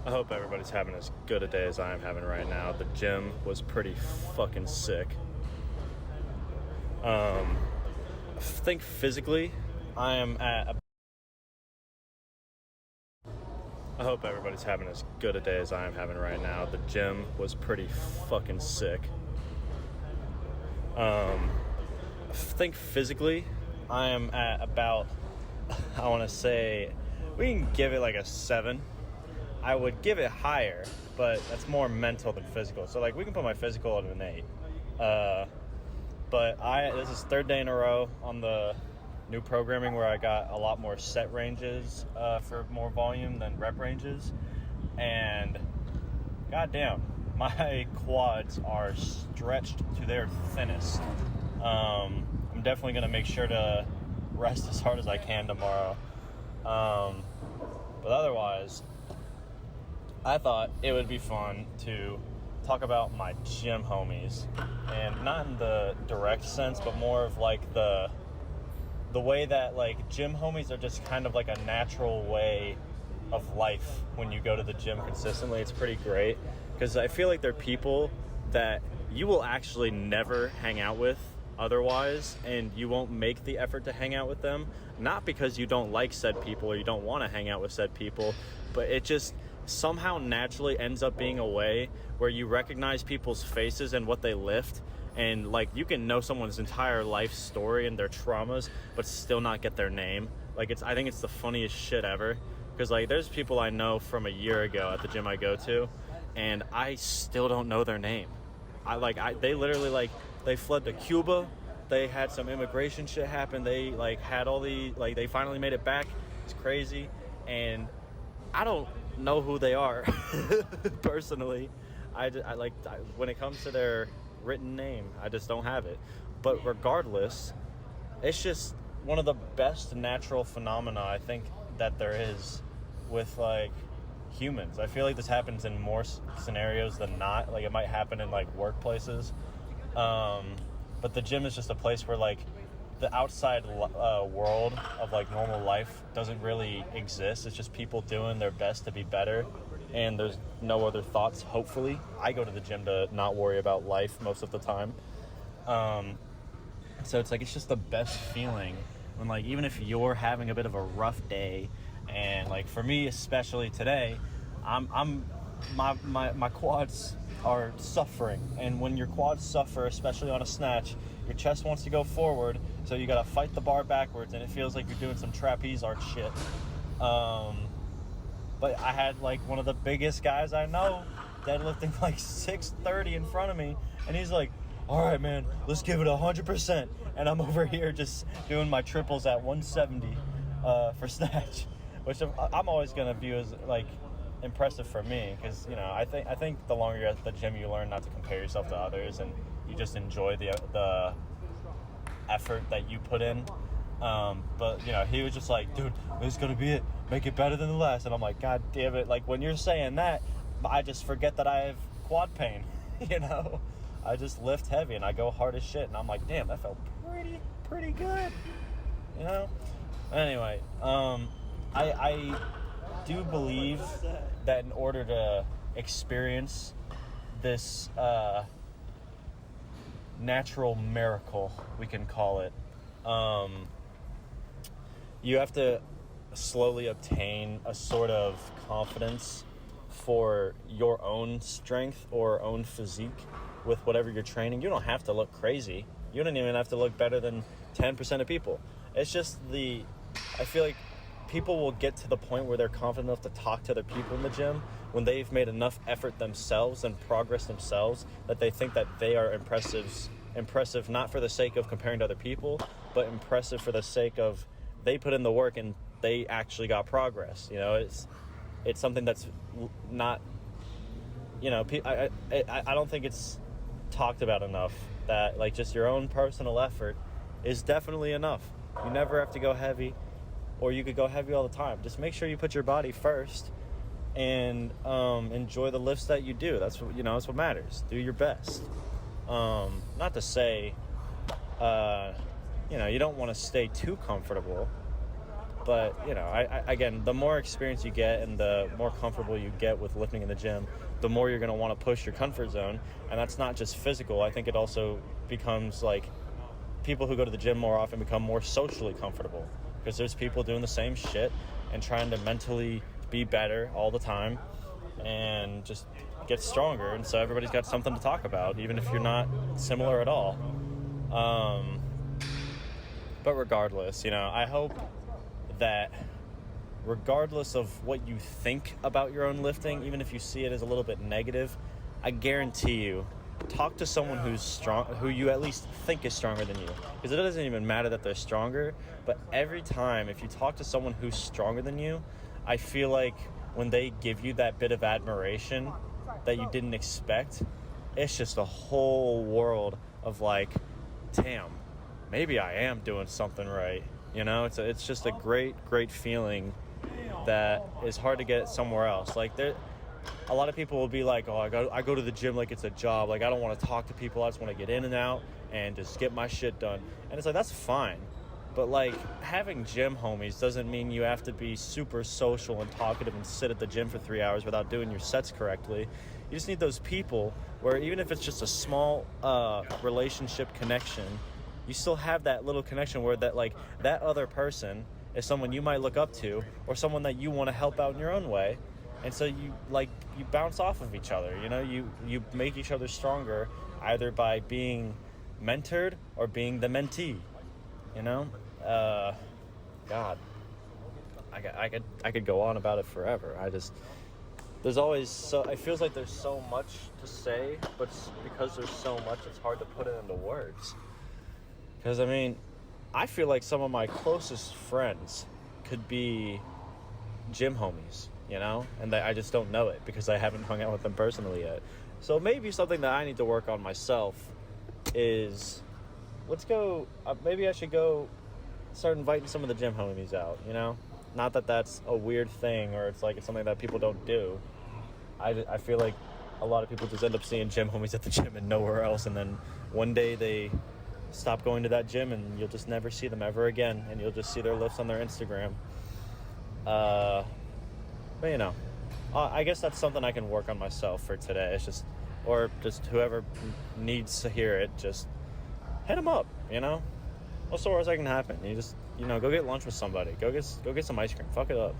I hope everybody's having as good a day as I am having right now. The gym was pretty fucking sick. I think physically, I am at. I hope everybody's having as good a day as I am having right now. The gym was pretty fucking sick. I think physically, I am at about. I want to say, we can give it like a 7. I would give it higher, but that's more mental than physical. So like we can put my physical at an 8. But this is third day in a row on the new programming where I got a lot more set ranges for more volume than rep ranges. And goddamn, my quads are stretched to their thinnest. I'm definitely going to make sure to rest as hard as I can tomorrow. But otherwise, I thought it would be fun to talk about my gym homies, and not in the direct sense, but more of like the way that like gym homies are just kind of like a natural way of life when you go to the gym consistently. It's pretty great because I feel like they're people that you will actually never hang out with otherwise, and you won't make the effort to hang out with them, not because you don't like said people or you don't want to hang out with said people, but it just somehow naturally ends up being a way where you recognize people's faces and what they lift, and like you can know someone's entire life story and their traumas but still not get their name. Like I think it's the funniest shit ever, because like there's people I know from a year ago at the gym I go to and I still don't know their name. They literally like they fled to Cuba, they had some immigration shit happen, they like had all the like they finally made it back. It's crazy, and I don't know who they are personally. When it comes to their written name, I just don't have it. But regardless, it's just one of the best natural phenomena I think that there is with like humans. I feel like this happens in more scenarios than not. Like it might happen in like workplaces, but the gym is just a place where like the outside world of like normal life doesn't really exist. It's just people doing their best to be better, and there's no other thoughts. Hopefully, I go to the gym to not worry about life most of the time. So it's like it's just the best feeling when like even if you're having a bit of a rough day, and like for me especially today, my quads are suffering, and when your quads suffer, especially on a snatch, your chest wants to go forward, so you gotta fight the bar backwards, and it feels like you're doing some trapeze art shit. But I had like one of the biggest guys I know deadlifting like 630 in front of me, and he's like, all right man, let's give it 100%, and I'm over here just doing my triples at 170 for snatch, which I'm always gonna view as like impressive for me, because you know I think the longer you're at the gym, you learn not to compare yourself to others, and you just enjoy the effort that you put in. But you know, he was just like, dude, this is gonna be it, make it better than the last. And I'm like, god damn it, like when you're saying that, I just forget that I have quad pain. You know, I just lift heavy and I go hard as shit, and I'm like, damn, that felt pretty good, you know. Anyway, I do believe that in order to experience this natural miracle, we can call it, you have to slowly obtain a sort of confidence for your own strength or own physique with whatever you're training. You don't have to look crazy. You don't even have to look better than 10% of people. It's just I feel like people will get to the point where they're confident enough to talk to other people in the gym when they've made enough effort themselves and progress themselves that they think that they are impressive not for the sake of comparing to other people, but impressive for the sake of they put in the work and they actually got progress. You know, it's something that's not, you know, I don't think it's talked about enough that like just your own personal effort is definitely enough. You never have to go heavy, or you could go heavy all the time. Just make sure you put your body first and enjoy the lifts that you do. That's what, you know, that's what matters. Do your best. Not to say, you know, you don't want to stay too comfortable, But, you know, again, the more experience you get and the more comfortable you get with lifting in the gym, the more you're going to want to push your comfort zone. And that's not just physical. I think it also becomes like people who go to the gym more often become more socially comfortable because there's people doing the same shit and trying to mentally be better all the time and just get stronger. And so everybody's got something to talk about, even if you're not similar at all. But regardless, you know, I hope that regardless of what you think about your own lifting, even if you see it as a little bit negative, I guarantee you, talk to someone who's strong, who you at least think is stronger than you. Because it doesn't even matter that they're stronger, but every time if you talk to someone who's stronger than you, I feel like when they give you that bit of admiration that you didn't expect, it's just a whole world of like, damn, maybe I am doing something right. You know, it's just a great feeling that is hard to get somewhere else. Like a lot of people will be like, oh, I go to the gym like it's a job. Like I don't want to talk to people. I just want to get in and out and just get my shit done. And it's like, that's fine. But like having gym homies doesn't mean you have to be super social and talkative and sit at the gym for 3 hours without doing your sets correctly. You just need those people where even if it's just a small relationship connection, you still have that little connection where that like that other person is someone you might look up to or someone that you want to help out in your own way. And so you bounce off of each other, you know, you make each other stronger either by being mentored or being the mentee, you know. God, I could go on about it forever. There's always it feels like there's so much to say, but because there's so much, it's hard to put it into words. Because I mean, I feel like some of my closest friends could be gym homies, you know, and I just don't know it because I haven't hung out with them personally yet. So maybe something that I need to work on myself is maybe I should go start inviting some of the gym homies out, you know. Not that that's a weird thing or it's something that people don't do. I feel like a lot of people just end up seeing gym homies at the gym and nowhere else, and then one day they stop going to that gym and you'll just never see them ever again, and you'll just see their lifts on their Instagram. But you know, I guess that's something I can work on myself for today. It's just whoever needs to hear it, just hit them up, you know. What's the worst that can happen? You just, you know, go get lunch with somebody. Go get some ice cream. Fuck it up.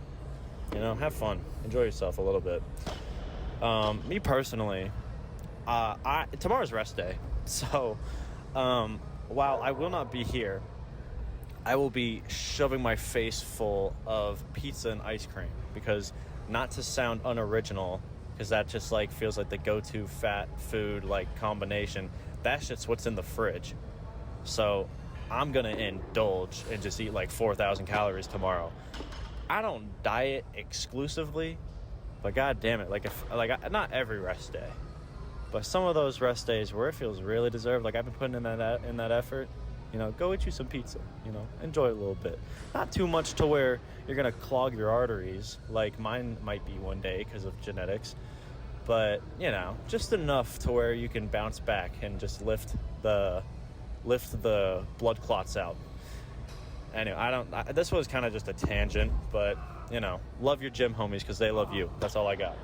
You know, have fun. Enjoy yourself a little bit. Me personally, tomorrow's rest day. So, while I will not be here, I will be shoving my face full of pizza and ice cream because, not to sound unoriginal, because that just feels like the go-to fat food combination. That's just what's in the fridge. So I'm gonna indulge and just eat 4,000 calories tomorrow. I don't diet exclusively, but god damn it, not every rest day, but some of those rest days where it feels really deserved, I've been putting in that effort, you know, go eat you some pizza, you know, enjoy it a little bit. Not too much to where you're gonna clog your arteries like mine might be one day because of genetics, but you know, just enough to where you can bounce back and just lift the blood clots out. Anyway, this was kind of just a tangent, but you know, love your gym homies because they love you. That's all I got.